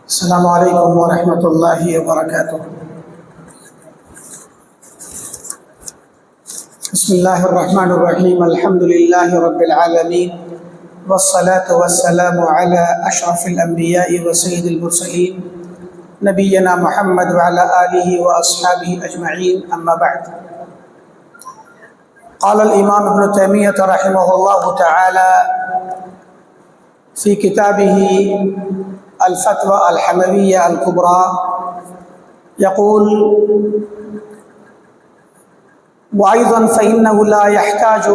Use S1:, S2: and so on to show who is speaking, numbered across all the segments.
S1: السلام علیکم ورحمۃ اللہ وبرکاتہ۔ بسم اللہ الرحمن الرحیم، الحمد للہ رب العالمین، والصلاة والسلام علی اشرف الانبیاء وسید المرسلین، نبینا محمد وعلی آلہ واصحابہ اجمعین، اما بعد۔ قال الامام ابن تیمیہ رحمہ اللہ تعالی فی کتابہ الفتوى الحموية الكبرى يقول: وأيضا فإنه لا يحتاج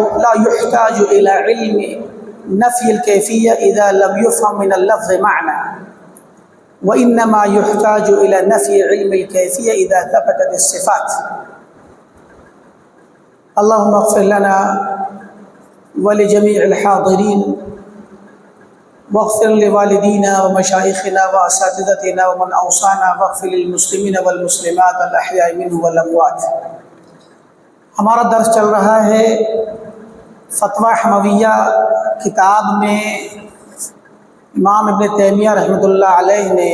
S1: إلى علم نفي الكيفية إذا لم يفهم من اللفظ معنى، وإنما يحتاج إلى نفي علم الكيفية إذا ثبتت الصفات. اللهم اغفر لنا ولجميع الحاضرين، واغفر لوالدينا ومشايخنا واساتذتنا ومن اوصانا، واغفر للمسلمين والمسلمات الاحياء منهم والاموات۔ ہمارا درس چل رہا ہے فتویٰ حمویہ کتاب میں امام ابن تیمیہ رحمۃ اللہ علیہ نے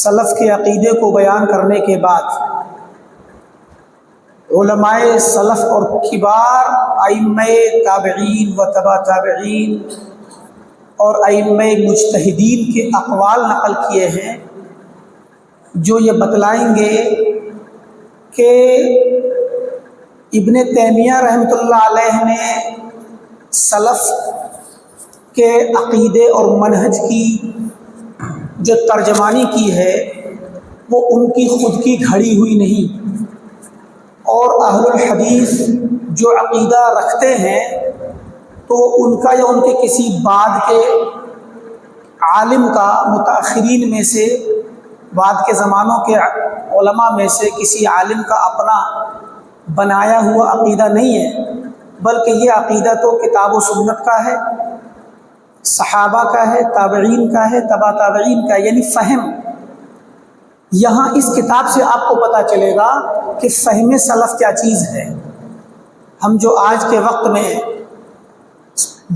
S1: سلف کے عقیدے کو بیان کرنے کے بعد علماء سلف اور کبار ائمہ تابعین و تبع تابعین اور ائمہ مجتہدین کے اقوال نقل کیے ہیں، جو یہ بتلائیں گے کہ ابن تیمیہ رحمۃ اللہ علیہ نے سلف کے عقیدے اور منہج کی جو ترجمانی کی ہے وہ ان کی خود کی گھڑی ہوئی نہیں، اور اہل الحدیث جو عقیدہ رکھتے ہیں تو ان کا یا ان کے کسی بعد کے عالم کا، متأخرین میں سے، بعد کے زمانوں کے علماء میں سے کسی عالم کا اپنا بنایا ہوا عقیدہ نہیں ہے، بلکہ یہ عقیدہ تو کتاب و سنت کا ہے، صحابہ کا ہے، تابعین کا ہے، تبع تابعین کا، یعنی فہم۔ یہاں اس کتاب سے آپ کو پتہ چلے گا کہ فہم سلف کیا چیز ہے۔ ہم جو آج کے وقت میں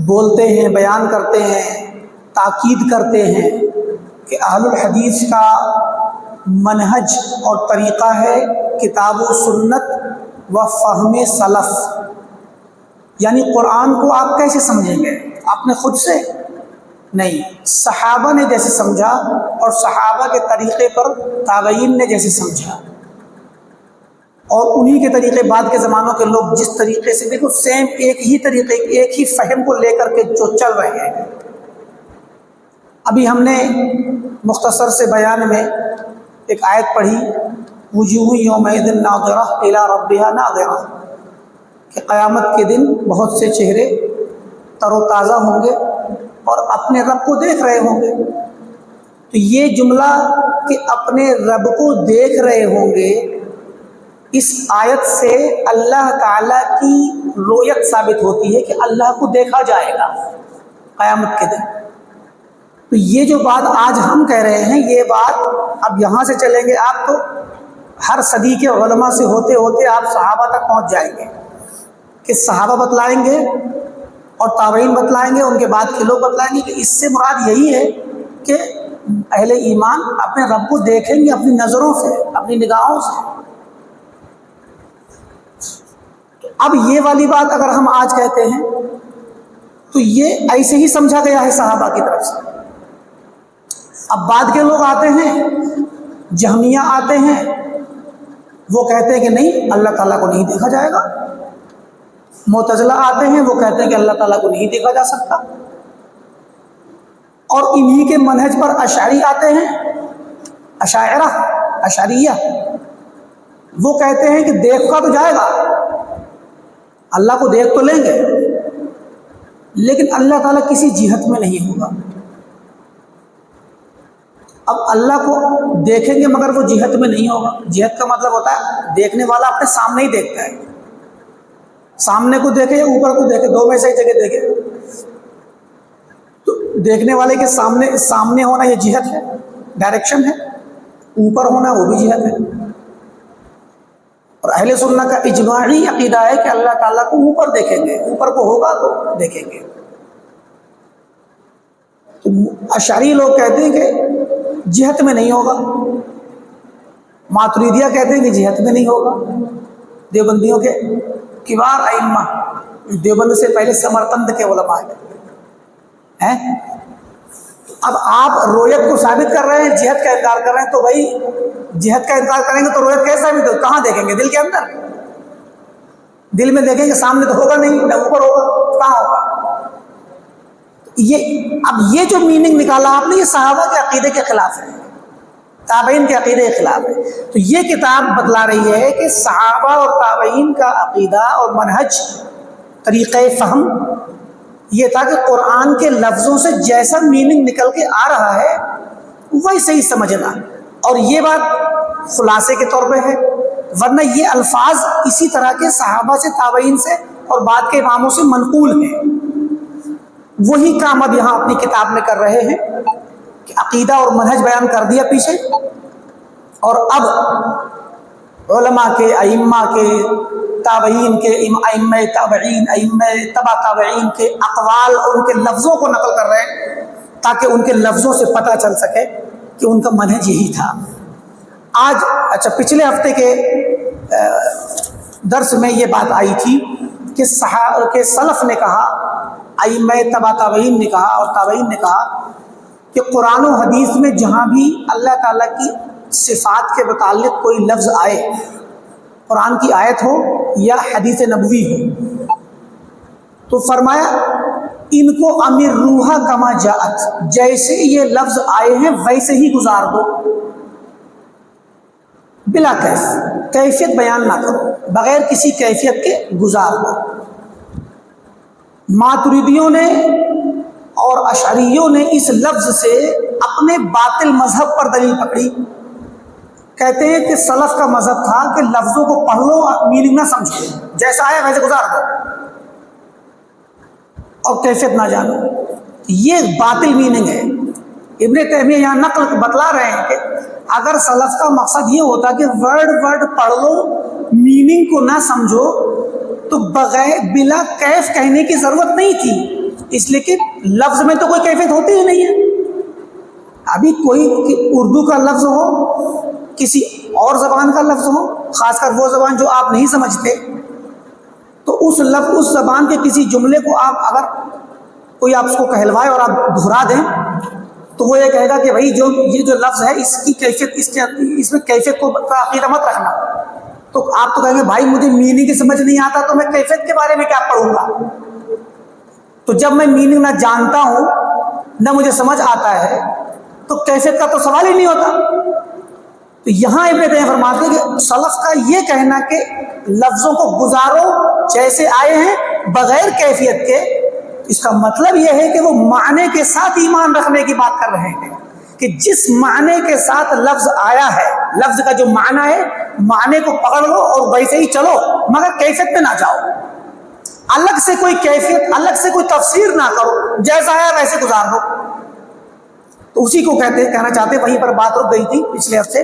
S1: بولتے ہیں، بیان کرتے ہیں، تاکید کرتے ہیں کہ اہل الحدیث کا منہج اور طریقہ ہے کتاب و سنت و فہم سلف، یعنی قرآن کو آپ کیسے سمجھیں گے؟ آپ نے خود سے نہیں، صحابہ نے جیسے سمجھا اور صحابہ کے طریقے پر تابعین نے جیسے سمجھا، اور انہی کے طریقے بعد کے زمانوں کے لوگ جس طریقے سے، دیکھو سیم ایک ہی طریقے، ایک ہی فہم کو لے کر کے جو چل رہے ہیں۔ ابھی ہم نے مختصر سے بیان میں ایک آیت پڑھی، وجوہ یومئذ ناظرہ الی ربہا ناظرہ، کہ قیامت کے دن بہت سے چہرے تر و تازہ ہوں گے اور اپنے رب کو دیکھ رہے ہوں گے۔ تو یہ جملہ کہ اپنے رب کو دیکھ رہے ہوں گے، اس آیت سے اللہ تعالیٰ کی رؤیت ثابت ہوتی ہے کہ اللہ کو دیکھا جائے گا قیامت کے دن۔ تو یہ جو بات آج ہم کہہ رہے ہیں، یہ بات اب یہاں سے چلیں گے آپ تو ہر صدی کے علماء سے ہوتے ہوتے آپ صحابہ تک پہنچ جائیں گے، کہ صحابہ بتلائیں گے اور تابعین بتلائیں گے، ان کے بعد کے لوگ بتلائیں گے کہ اس سے مراد یہی ہے کہ اہل ایمان اپنے رب کو دیکھیں گے اپنی نظروں سے، اپنی نگاہوں سے۔ اب یہ والی بات اگر ہم آج کہتے ہیں تو یہ ایسے ہی سمجھا گیا ہے صحابہ کی طرف سے۔ اب بعد کے لوگ آتے ہیں، جہمیہ آتے ہیں، وہ کہتے ہیں کہ نہیں، اللہ تعالیٰ کو نہیں دیکھا جائے گا۔ معتزلہ آتے ہیں، وہ کہتے ہیں کہ اللہ تعالیٰ کو نہیں دیکھا جا سکتا۔ اور انہی کے منہج پر اشعری آتے ہیں، اشاعرہ، اشعریہ، وہ کہتے ہیں کہ دیکھا تو جائے گا، اللہ کو دیکھ تو لیں گے، لیکن اللہ تعالیٰ کسی جہت میں نہیں ہوگا۔ اب اللہ کو دیکھیں گے مگر وہ جہت میں نہیں ہوگا۔ جہت کا مطلب ہوتا ہے دیکھنے والا اپنے سامنے ہی دیکھتا ہے، سامنے کو دیکھے یا اوپر کو دیکھے، دو میں سے ایک جگہ دیکھے۔ تو دیکھنے والے کے سامنے ہونا یہ جہت ہے، ڈائریکشن ہے، اوپر ہونا وہ بھی جہت ہے۔ اور اہل سنت کا اجماعی عقیدہ ہے کہ اللہ تعالیٰ کو اوپر دیکھیں گے، اوپر کو ہوگا تو دیکھیں گے۔ تو اشعری لوگ کہتے ہیں کہ جہت میں نہیں ہوگا، ماتریدیہ کہتے ہیں کہ جہت میں نہیں ہوگا، دیوبندیوں کے کبار ائمہ، دیوبند سے پہلے سمرقند کے علماء ہیں۔ اب آپ رویت کو ثابت کر رہے ہیں، جہت کا انکار کر رہے ہیں، تو بھائی جہت کا انکار کریں گے تو رویت کیسے ثابت ہو؟ کہاں دیکھیں گے؟ دل کے اندر؟ دل میں دیکھیں گے سامنے تو ہوگا نہیں، نہ اوپر ہوگا، کہاں ہوگا؟ اب یہ جو میننگ نکالا آپ نے، یہ صحابہ کے عقیدے کے خلاف ہے، تابعین کے عقیدے کے خلاف ہے۔ تو یہ کتاب بتلا رہی ہے کہ صحابہ اور تابعین کا عقیدہ اور منہج، طریقہ فہم یہ تھا کہ قرآن کے لفظوں سے جیسا میننگ نکل کے آ رہا ہے ویسے ہی سمجھنا، اور یہ بات خلاصے کے طور پہ ہے، ورنہ یہ الفاظ اسی طرح کے صحابہ سے، تابعین سے اور بعد کے اماموں سے منقول ہیں۔ وہی کام اب یہاں اپنی کتاب میں کر رہے ہیں کہ عقیدہ اور منہج بیان کر دیا پیچھے، اور اب علماء کے، ائمہ کے، تابعین کے، ائمہ تابعین، ائمہ تبع تابعین کے اقوال اور ان کے لفظوں کو نقل کر رہے ہیں تاکہ ان کے لفظوں سے پتہ چل سکے کہ ان کا منہج یہی تھا۔ آج پچھلے ہفتے کے درس میں یہ بات آئی تھی کہ سلف نے کہا، ائمہ تبع تابعین نے کہا اور تابعین نے کہا کہ قرآن و حدیث میں جہاں بھی اللہ تعالیٰ کی صفات کے متعلق کوئی لفظ آئے، قرآن کی آیت ہو یا حدیث نبوی ہو، تو فرمایا ان کو امر روحا کما جاءت، جیسے یہ لفظ آئے ہیں ویسے ہی گزار دو، بلا کیفیت بیان نہ کرو، بغیر کسی کیفیت کے گزار دو۔ ماتریدیوں نے اور اشعریوں نے اس لفظ سے اپنے باطل مذہب پر دلیل پکڑی، کہتے ہیں کہ سلف کا مذہب تھا کہ لفظوں کو پڑھ لو، میننگ نہ سمجھو، جیسا آیا ویسے گزار دو اور کیفیت نہ جانو۔ یہ باطل میننگ ہے۔ ابن تیمیہ یہاں نقل بتلا رہے ہیں کہ اگر سلف کا مقصد یہ ہوتا کہ ورڈ پڑھ لو، میننگ کو نہ سمجھو، تو بلا کیف کہنے کی ضرورت نہیں تھی، اس لیے کہ لفظ میں تو کوئی کیفیت ہوتی ہی نہیں ہے۔ ابھی کوئی اردو کا لفظ ہو، کسی اور زبان کا لفظ ہو، خاص کر وہ زبان جو آپ نہیں سمجھتے، تو اس زبان کے کسی جملے کو آپ اگر کوئی آپ اس کو کہلوائے اور آپ دہرا دیں تو وہ یہ کہے گا کہ بھائی یہ جو لفظ ہے اس کی کیفیت، اس میں کیفیت کو عقیدہ مت رکھنا۔ تو آپ تو کہیں گے بھائی مجھے میننگ سمجھ نہیں آتا تو میں کیفیت کے بارے میں کیا پڑھوں گا؟ تو جب میں میننگ نہ جانتا ہوں نہ مجھے سمجھ آتا ہے تو کیفیت کا تو سوال ہی نہیں ہوتا۔ تو یہاں ابن تیمیہ فرماتے ہیں کہ سلف کا یہ کہنا کہ لفظوں کو گزارو جیسے آئے ہیں بغیر کیفیت کے، اس کا مطلب یہ ہے کہ وہ معنی کے ساتھ ایمان رکھنے کی بات کر رہے ہیں کہ جس معنی کے ساتھ لفظ آیا ہے، لفظ کا جو معنی ہے، معنی کو پکڑ لو اور ویسے ہی چلو، مگر کیفیت پہ نہ جاؤ، الگ سے کوئی کیفیت، الگ سے کوئی تفسیر نہ کرو، جیسا ہے ویسے گزار دو۔ تو اسی کو کہنا چاہتے، وہیں پر بات رک گئی تھی پچھلے ہفتے۔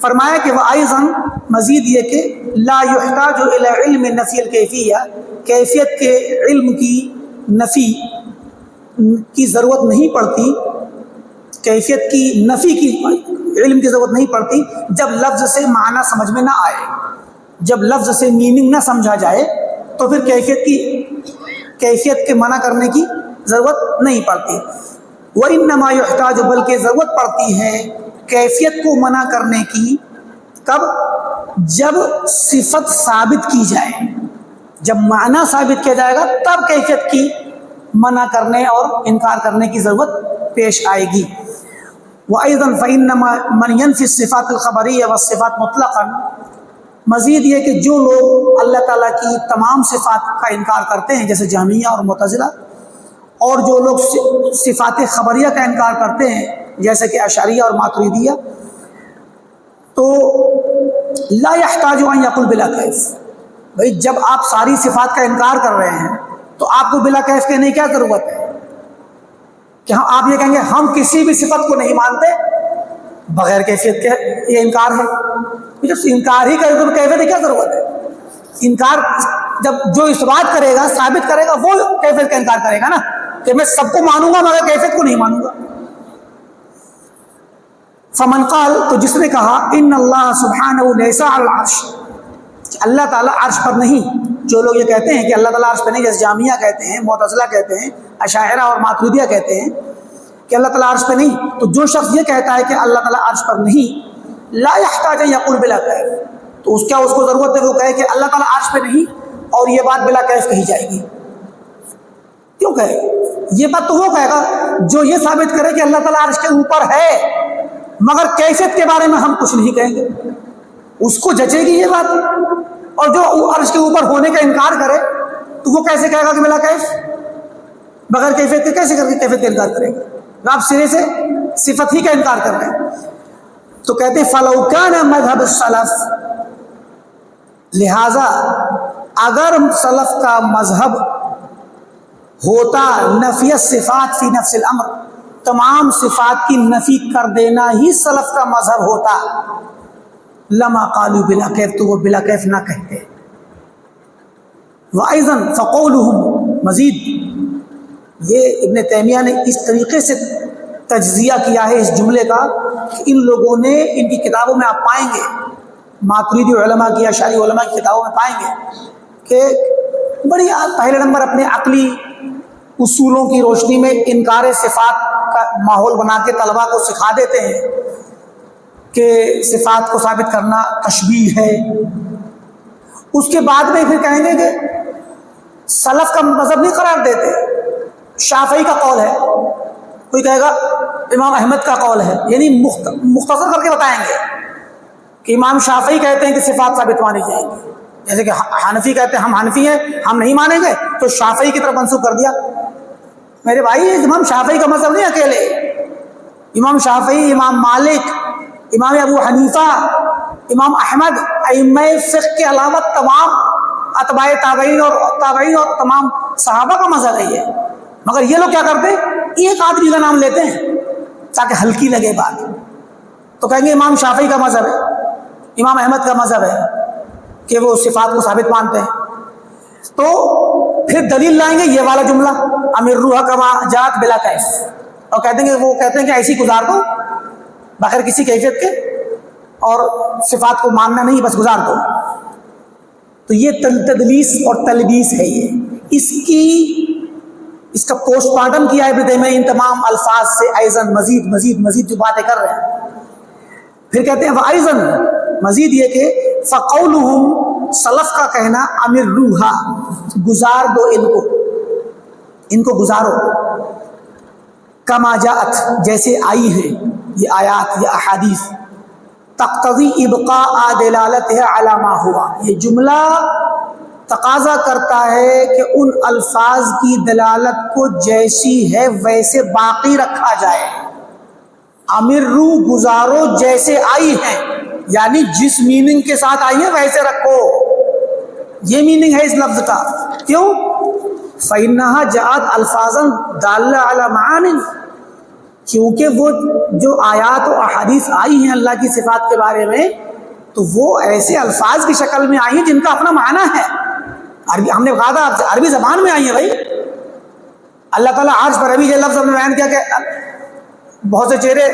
S1: فرمایا کہ وَأَيْضًا، مزید یہ کہ لا يحتاج الى علم نفی الکیفیہ، کیفیت کے علم کی نفی کی ضرورت نہیں پڑتی، کیفیت کی نفی کی علم کی ضرورت نہیں پڑتی جب لفظ سے معنی سمجھ میں نہ آئے، جب لفظ سے میننگ نہ سمجھا جائے تو پھر کیفیت کے منع کرنے کی ضرورت نہیں پڑتی۔ وَإِنَّمَا يُحْتَاجُ، بلکہ ضرورت پڑتی ہے کیفیت کو منع کرنے کی، کب؟ جب صفت ثابت کی جائے، جب معنی ثابت کیا جائے گا تب کیفیت کی منع کرنے اور انکار کرنے کی ضرورت پیش آئے گی۔ وَأَيْضًا فَإِنَّ مَنْ يَنْفِي الصِّفَاتِ الْخَبَرِيَّةَ وَالصِّفَاتِ مُطْلَقًا، مزید یہ کہ جو لوگ اللہ تعالیٰ کی تمام صفات کا انکار کرتے ہیں جیسے جہمیہ اور معتزلہ، اور جو لوگ صفات خبریہ کا انکار کرتے ہیں جیسے کہ اشعریہ اور ماتریدیہ، تو لا يحتاج ان يقول بلا کیف، بھائی جب آپ ساری صفات کا انکار کر رہے ہیں تو آپ کو بلا کیف کہنے کی کیا ضرورت ہے؟ کہ آپ یہ کہیں گے ہم کسی بھی صفت کو نہیں مانتے بغیر کیفیت کے، یہ انکار ہے۔ جب انکار ہی کرے تو کیفیت کی کیا ضرورت ہے؟ انکار جب جو اس بات کرے گا، ثابت کرے گا، وہ کیفیت کا انکار کرے گا نا۔ کہ میں سب کو مانوں گا مگر کیفیت کو نہیں مانوں گا. فمن قال، تو جس نے کہا ان اللہ سبحانہ لیس علی العرش، اللہ تعالیٰ عرش پر نہیں. جو لوگ یہ کہتے ہیں کہ اللہ تعالیٰ عرش پر نہیں، جیسے جہمیہ کہتے ہیں، معتزلہ کہتے ہیں، اشاعرہ اور ماتریدیہ کہتے ہیں کہ اللہ تعالیٰ عرش پہ نہیں، تو جو شخص یہ کہتا ہے کہ اللہ تعالیٰ عرش پر نہیں، لا یحتاج ان یقول بلا کیف، تو اس کو ضرورت ہے کہ وہ کہے کہ اللہ تعالیٰ عرش پہ نہیں اور یہ بات بلا کیف کہی جائے گی. کیوں کہے؟ یہ بات تو وہ کہے گا جو یہ ثابت کرے کہ اللہ تعالیٰ عرش کے اوپر ہے مگر کیفیت کے بارے میں ہم کچھ نہیں کہیں گے، اس کو جچے گی یہ بات. اور جو عرش کے اوپر ہونے کا انکار کرے تو وہ کیسے کہے گا کہ بلا کیف؟ بغیر کیفیت کے کیسے کر کے کیفیت کا انکار کرے گا؟ آپ سرے سے صفت ہی کا انکار کر رہے ہیں. تو کہتے ہیں فَلَوْ كَانَ مَذْهَبُ السَّلَفِ، لہذا اگر سلف کا مذہب ہوتا نفی الصفات فی نفس الامر، تمام صفات کی نفی کر دینا ہی سلف کا مذہب ہوتا، لما قالوا بلا کیف، تو وہ بلا کیف نہ کہتے. وَأَيْضًا فَقَوْلُهُمْ، مزید یہ ابن تیمیہ نے اس طریقے سے تجزیہ کیا ہے اس جملے کا کہ ان لوگوں نے، ان کی کتابوں میں آپ پائیں گے، ماتریدی علماء کی، اشعری علماء کی کتابوں میں پائیں گے کہ بڑی پہلے نمبر اپنے عقلی اصولوں کی روشنی میں انکار صفات کا ماحول بنا کے طلباء کو سکھا دیتے ہیں کہ صفات کو ثابت کرنا تشبیہ ہے. اس کے بعد میں پھر کہیں گے کہ سلف کا مذہب نہیں قرار دیتے، شافعی کا قول ہے، کوئی کہے گا امام احمد کا قول ہے، یعنی مختصر کر کے بتائیں گے کہ امام شافعی کہتے ہیں کہ صفات ثابت مانی جائیں گی، جیسے کہ حنفی کہتے ہیں ہم حنفی ہیں ہم نہیں مانیں گے، تو شافعی کی طرف منسوخ کر دیا. میرے بھائی امام شافعی کا مذہب نہیں اکیلے، امام شافعی، امام مالک، امام ابو حنیفہ، امام احمد، ائمہ فقہ کے علاوہ تمام اتباع تابعین اور تمام صحابہ کا مذہب ہے یہ. مگر یہ لوگ کیا کرتے ہیں، ایک آدمی کا نام لیتے ہیں تاکہ ہلکی لگے بات، تو کہیں گے امام شافعی کا مذہب ہے، امام احمد کا مذہب ہے کہ وہ صفات کو ثابت مانتے ہیں. تو پھر دلیل لائیں گے یہ والا جملہ امر روح کما جات بلا کیف، اور کہتے ہیں کہ وہ کہتے ہیں کہ ایسی گزار دو بغیر کسی کیفیت کے، اور صفات کو ماننا نہیں بس گزار دو. تو یہ تدلیس اور تلبیس ہے. یہ اس کا پوسٹ مارٹم کیا ہے ابن تیمیہ ان تمام الفاظ سے، ایضاً مزید جو باتیں کر رہے ہیں. پھر کہتے ہیں وَأَيْضًا، مزید یہ کہ فَقَوْلُهُمْ، سلف کا کہنا، امر روحا، گزار دو ان کو گزارو، کما جاءت، جیسے آئی ہیں یہ آیات یا احادیث، تقتضی ابقاء دلالتها علی ما ہوا، یہ جملہ تقاضا کرتا ہے کہ ان الفاظ کی دلالت کو جیسی ہے ویسے باقی رکھا جائے. امر رو، گزارو جیسے آئی ہیں، یعنی جس میننگ کے ساتھ آئی ہے ویسے رکھو، یہ میننگ ہے اس لفظ کا. کیوں؟ فَإِنَّهَا جَاءَتْ الْفَاظًا دَالَّةً عَلَى مَعَانٍ، کیونکہ وہ جو آیات و احادیث آئی ہیں اللہ کی صفات کے بارے میں، تو وہ ایسے الفاظ کی شکل میں آئی ہیں جن کا اپنا معنی ہے. عربی، ہم نے کہا تھا آپ سے، عربی زبان میں آئی ہے بھائی. اللہ تعالیٰ عرش پر، ابھی یہ لفظ ہم نے بیان کیا کہ بہت سے چہرے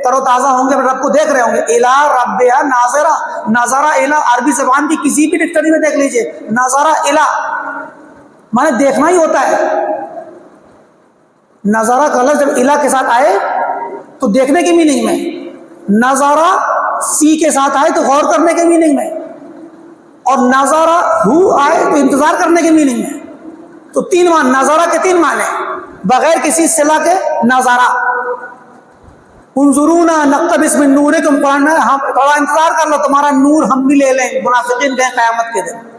S1: تر و تازہ ہوں گے، رب کو دیکھ رہے ہوں گے. الا ربیا ناظرہ، ناظرہ الا، عربی زبان کی کسی بھی ڈکشنری میں دیکھ لیجئے، ناظرہ الا مانے دیکھنا ہی ہوتا ہے. نظارہ کا لفظ جب الہ کے ساتھ آئے تو دیکھنے کی میننگ میں، نظارہ سی کے ساتھ آئے تو غور کرنے کے میننگ میں، اور نظارہ ہو آئے تو انتظار کرنے کے میننگ میں. تو تین معنی، نظارہ کے تین معنی بغیر کسی صلہ کے. نظارہ انظرونا نقتبس من نورکم، قرآن میں ہم تھوڑا انتظار کر لو تمہارا نور ہم بھی لے لیں. منافقین کہیں قیامت کے دن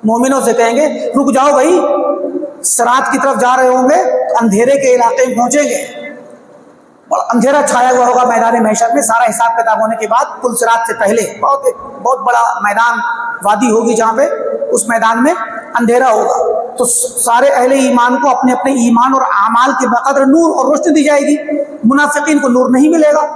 S1: مومنوں سے کہیں گے رک جاؤ بھائی، صراط کی طرف جا رہے ہوں گے، اندھیرے کے علاقے میں پہنچیں گے اور اندھیرا چھایا ہوا ہوگا میدان محشر میں، سارا حساب کتاب ہونے کے بعد، پل صراط سے پہلے بہت بڑا میدان، وادی ہوگی جہاں پہ اس میدان میں اندھیرا ہوگا. تو سارے اہل ایمان کو اپنے اپنے ایمان اور اعمال کے بقدر نور اور روشنی دی جائے گی. منافقین کو نور نہیں ملے گا.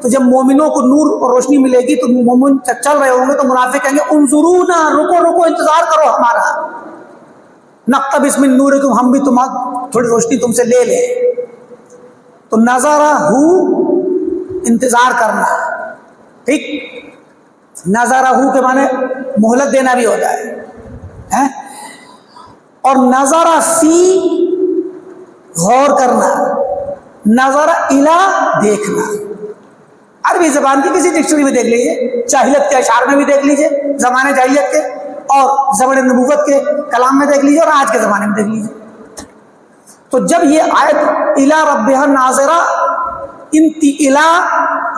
S1: تو جب مومنوں کو نور اور روشنی ملے گی تو مومن چل رہے ہوں گے تو منافق کہیں گے انظرونا، رکو رکو انتظار کرو ہمارا، نقتبس من نورکم، ہم بھی تھوڑی روشنی تم سے لے لے. تو نظرہ انتظار کرنا, ٹھیک. نظرہ کے معنی مہلت دینا بھی ہوتا ہے, اور نظرہ فی غور کرنا, نظرہ الا دیکھنا. عربی زبان کی کسی ڈکشنری میں دیکھ لیجیے, جاہلیت کے اشعار میں بھی دیکھ لیجیے, زمانے جاہلیت کے اور زمانے نبوت کے کلام میں دیکھ لیجیے, اور آج کے زمانے میں دیکھ لیجیے. تو جب یہ آیت الا ربہا ناظرہ, الا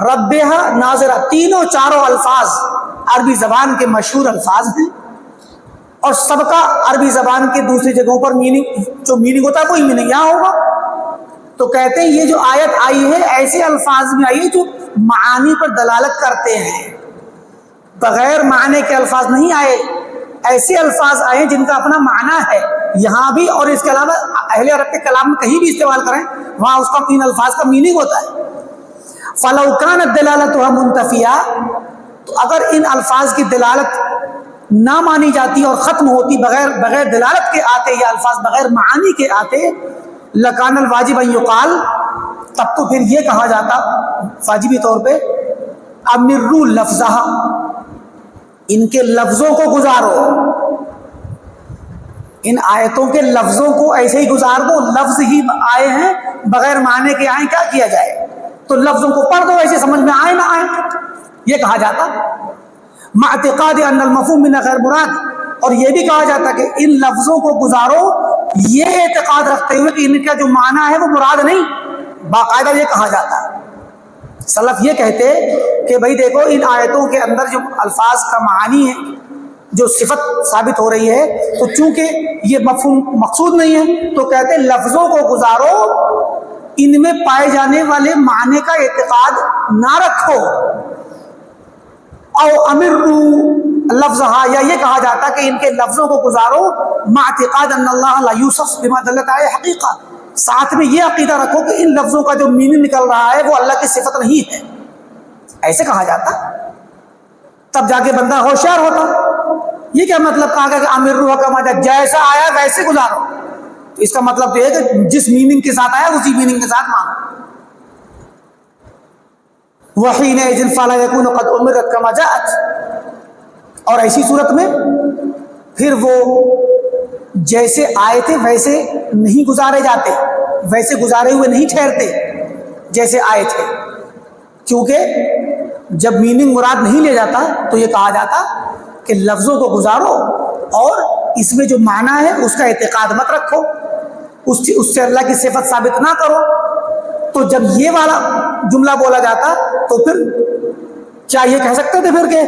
S1: ربہا ناظرہ, تینوں چاروں الفاظ عربی زبان کے مشہور الفاظ ہیں, اور سب کا عربی زبان کے دوسری جگہوں پر جو میننگ ہوتا ہے وہی میننگ یہاں ہوگا. تو کہتے ہیں یہ جو آیت آئی ہے ایسے الفاظ میں آئی ہے جو معانی پر دلالت کرتے ہیں, بغیر معنی کے الفاظ نہیں آئے, ایسے الفاظ آئے جن کا اپنا معنی ہے یہاں بھی, اور اس کے علاوہ اہل عرب کے کلام میں کہیں بھی استعمال کریں وہاں اس کا ان الفاظ کا میننگ ہوتا ہے. فَلَوْ كَانَتْ دَلَالَتُهَا مُنْتَفِيَةً, تو اگر ان الفاظ کی دلالت نہ مانی جاتی اور ختم ہوتی, بغیر دلالت کے آتے یہ الفاظ, بغیر معانی کے آتے, لَكَانَ الْوَاجِبَ أَن يُقَالَ, تب تو پھر یہ کہا جاتا واجبی طور پہ, اَمِرُّوا لَفْظَهَا, ان کے لفظوں کو گزارو, ان آیتوں کے لفظوں کو ایسے ہی گزار دو, لفظ ہی آئے ہیں بغیر معنی کے آئیں, کیا کیا جائے, تو لفظوں کو پڑھ دو ایسے سمجھ میں آئے نہ آئے, یہ کہا جاتا. مع اعتقاد ان المفہوم من غیر مراد, اور یہ بھی کہا جاتا کہ ان لفظوں کو گزارو یہ اعتقاد رکھتے ہوئے کہ ان کا جو معنی ہے وہ مراد نہیں, باقاعدہ یہ کہا جاتا. سلف یہ کہتے کہ بھائی دیکھو ان آیتوں کے اندر جو الفاظ کا معنی ہے, جو صفت ثابت ہو رہی ہے, تو چونکہ یہ مفہوم مقصود نہیں ہے تو کہتے لفظوں کو گزارو, ان میں پائے جانے والے معنی کا اعتقاد نہ رکھو. او امروا لفظہا, یا یہ کہا جاتا کہ ان کے لفظوں کو گزارو مع اعتقاد ان اللہ لا یوصف بما دلت علیہ حقیقہ, ساتھ میں یہ عقیدہ رکھو کہ ان لفظوں کا جو میننگ نکل رہا ہے وہ اللہ کی صفت نہیں ہے, ایسے کہا جاتا. تب جا کے بندہ ہوشیار ہوتا. یہ کیا مطلب کہا گیا کہ امروا کا مطلب جیسا آیا ویسے گزارو, تو اس کا مطلب تو یہ ہے کہ جس میننگ کے ساتھ آیا اسی میننگ کے ساتھ مانو. وَحِينَئِذٍ فَلَا يَكُونُ قَدْ أُمِرَتْ كَمَا جَاءَتْ, اور ایسی صورت میں پھر وہ جیسے آئے تھے ویسے نہیں گزارے جاتے, ویسے گزارے ہوئے نہیں ٹھہرتے جیسے آئے تھے, کیونکہ جب میننگ مراد نہیں لے جاتا تو یہ کہا جاتا کہ لفظوں کو گزارو اور اس میں جو معنی ہے اس کا اعتقاد مت رکھو, اس سے اللہ کی صفت ثابت نہ کرو. تو جب یہ والا جملہ بولا جاتا تو پھر کیا یہ کہہ سکتے تھے پھر کہ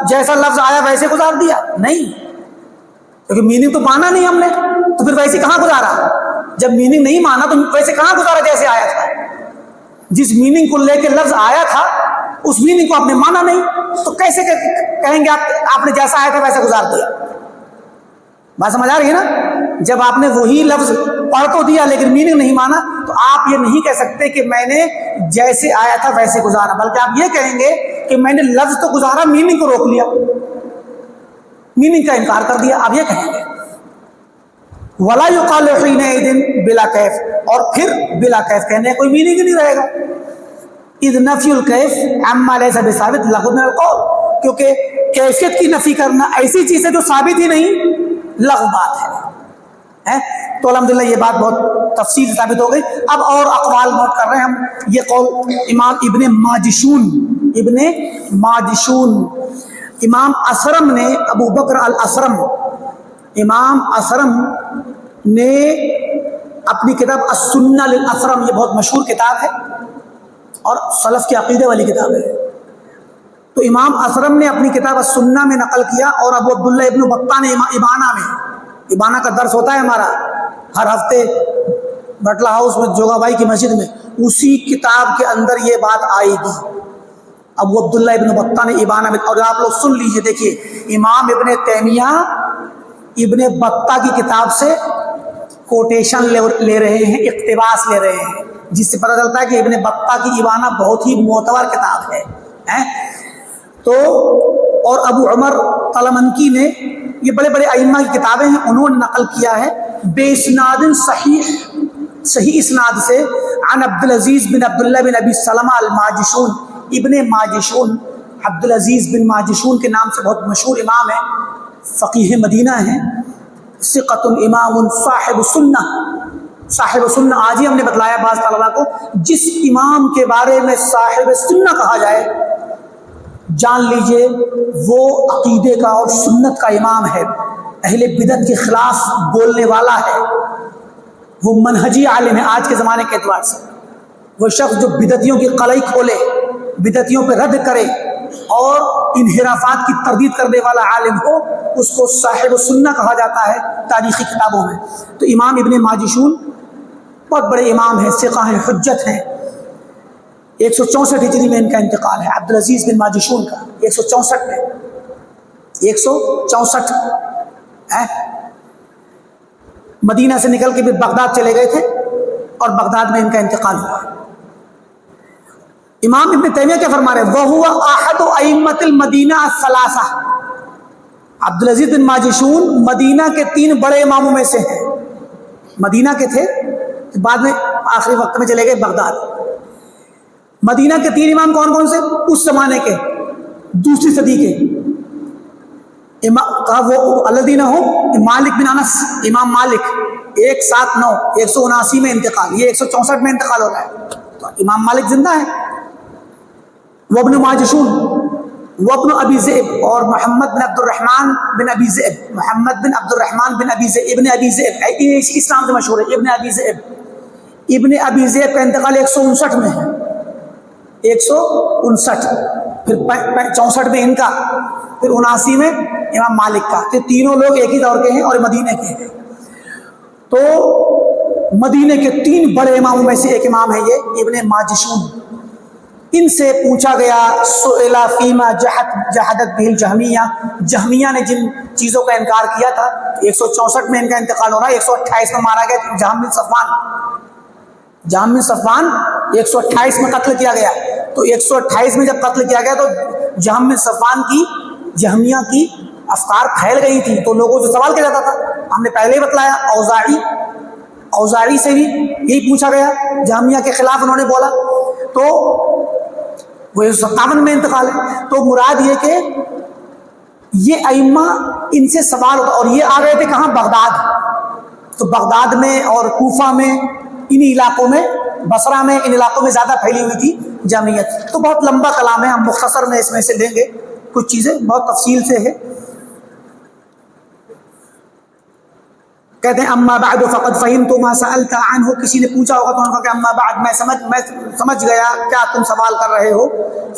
S1: جیسا لفظ آیا ویسے گزار دیا؟ نہیں, کیونکہ میننگ تو مانا نہیں ہم نے, تو پھر ویسے کہاں گزارا؟ جب میننگ نہیں مانا تو ویسے کہاں گزارا جیسے آیا تھا؟ جس میننگ کو لے کے لفظ آیا تھا اس میننگ کو آپ نے مانا نہیں, تو کیسے کہیں گے آپ نے جیسا آیا تھا ویسے گزار دیا؟ بات سمجھ آ رہی ہے نا؟ جب آپ نے وہی لفظ پڑھ تو دیا لیکن میننگ نہیں مانا, تو آپ یہ نہیں کہہ سکتے کہ میں نے جیسے آیا تھا ویسے گزارا, بلکہ آپ یہ کہیں گے کہ میں نے لفظ تو گزارا, میننگ کو روک لیا, میننگ کا انکار کر دیا. آپ یہ کہیں گے وَلَا يُقَالُ حِينَئِذٍ بِلَا كَيْفٍ, اور پھر بلا کیف کہنے کوئی میننگ ہی نہیں رہے گا. اِذْ نَفْيُ الْكَيْفِ عَمَّا لَيْسَ بِثَابِتٍ لَغْوٌ مِنَ الْقَوْلِ, کیونکہ کیفیت کی نفی کرنا ایسی چیز ہے جو ثابت ہی نہیں, لغو بات ہے. تو الحمدللہ یہ بات بہت تفصیل سے ثابت ہو گئی. اب اور اقوال نوٹ کر رہے ہیں ہم. یہ قول امام ابن ماجشون, امام اسرم نے, ابو بکر الاسرم, امام اسرم نے اپنی کتاب السنہ للاسرم, یہ بہت مشہور کتاب ہے اور سلف کے عقیدے والی کتاب ہے. تو امام اسرم نے اپنی کتاب السنہ میں نقل کیا, اور ابو عبداللہ ابن بطہ نے ابانہ کا درس ہوتا ہے ہمارا ہر ہفتے بٹلہ ہاؤس میں جوگا بھائی کی مسجد میں, اسی کتاب کے اندر یہ بات آئے گی. ابو عبداللہ ابن بطہ نے ابانہ میں, اور آپ لوگ سن لیجئے, دیکھیے امام ابن تیمیہ ابن بطہ کی کتاب سے کوٹیشن لے رہے ہیں, اقتباس لے رہے ہیں, جس سے پتہ چلتا ہے کہ ابن بطہ کی ابانہ بہت ہی معتبر کتاب ہے. تو اور ابو عمر طلمنکی نے, یہ بڑے بڑے ائمہ کی کتابیں ہیں, انہوں نے نقل کیا ہے بے اسناد صحیح صحیح اسناد سے عن عبدالعزیز بن عبداللہ بن ابی سلمہ الماجشون، ابن ماجشون، عبدالعزیز بن ماجشون کے نام سے بہت مشہور امام ہیں، فقیہ مدینہ ہیں، ثقۃ امام صاحب سنہ، صاحب سنہ آج ہی ہم نے بتلایا بعض طلباء کو، جس امام کے بارے میں صاحب سنہ کہا جائے جان لیجئے وہ عقیدے کا اور سنت کا امام ہے، اہل بدعت کے خلاف بولنے والا ہے، وہ منہجی عالم ہے آج کے زمانے کے اعتبار سے۔ وہ شخص جو بدعتیوں کی قلعی کھولے، بدعتیوں پہ رد کرے اور انحرافات کی تردید کرنے والا عالم ہو، اس کو صاحب سنہ کہا جاتا ہے تاریخی کتابوں میں۔ تو امام ابن ماجشون بہت بڑے امام ہیں، ثقہ ہیں، حجت ہیں۔ 164 ہجری میں ان کا انتقال ہے، عبدالعزیز بن ماجشون کا 164 میں، 164 ہے۔ مدینہ سے نکل کے پھر بغداد چلے گئے تھے اور بغداد میں ان کا انتقال ہوا۔ امام ابن تیمیہ کیا فرما رہے ہیں؟ وَهُوَ أَحَدُ أَئِمَّةِ الْمَدِينَةِ الثَّلَاثَةِ، عبدالعزیز بن ماجشون مدینہ کے 3 بڑے اماموں میں سے ہیں، مدینہ کے تھے، بعد میں آخری وقت میں چلے گئے بغداد۔ مدینہ کے 3 امام کون کون سے؟ اس زمانے کے، دوسری صدی کے وہ الذین ہم مالک بن انس، امام مالک 179 179 میں انتقال، یہ 164 میں انتقال ہو رہا ہے، تو امام مالک زندہ ہے۔ وابن ماجشون وابن ابی ذئب، اور محمد بن عبد الرحمن بن ابی ذئب، محمد بن عبد الرحمن بن ابی ذئب، ابن ابی ذئب اسلام سے مشہور ہے، ابن ابی ذئب۔ ابن ابی ذئب کا انتقال 159 میں ہے، 159، پھر 64 میں ان کا، پھر 79 میں امام مالک کا۔ تو تینوں لوگ ایک ہی دور کے ہیں اور مدینے کے ہیں۔ تو مدینے کے 3 بڑے اماموں میں سے ایک امام ہے یہ ابن ماجشون۔ ان سے پوچھا گیا سئل فیما جحدت بہ الجہمیہ، جہمیہ نے جن چیزوں کا انکار کیا تھا، 164 میں ان کا انتقال ہو رہا ہے، 128 میں مارا گیا جہم بن صفوان، جہم بن صفوان 128 میں قتل کیا گیا۔ تو 128 میں جب قتل کیا گیا تو جہم بن صفوان کی جہمیہ کی افکار پھیل گئی تھی، تو لوگوں سے سوال کیا جاتا تھا، ہم نے پہلے ہی بتلایا، اوزاعی سے بھی یہی پوچھا گیا، جہمیہ کے خلاف انہوں نے بولا، تو وہ 57 میں انتقال ہے۔ تو مراد یہ کہ یہ ائمہ ان سے سوال ہوتا، اور یہ آ گئے تھے کہاں؟ بغداد۔ تو بغداد میں اور کوفہ میں، ان علاقوں میں، بصرہ میں، ان علاقوں میں زیادہ پھیلی ہوئی تھی جامعیت۔ تو بہت لمبا کلام ہے، ہم مختصر میں اس میں سے لیں گے، کچھ چیزیں بہت تفصیل سے ہے۔ کہتے ہیں اما بعد فقد فہمت ما سألت عنہ، کسی نے پوچھا ہوگا تو انہوں نے کہا کہ اما بعد میں سمجھ گیا کیا تم سوال کر رہے ہو،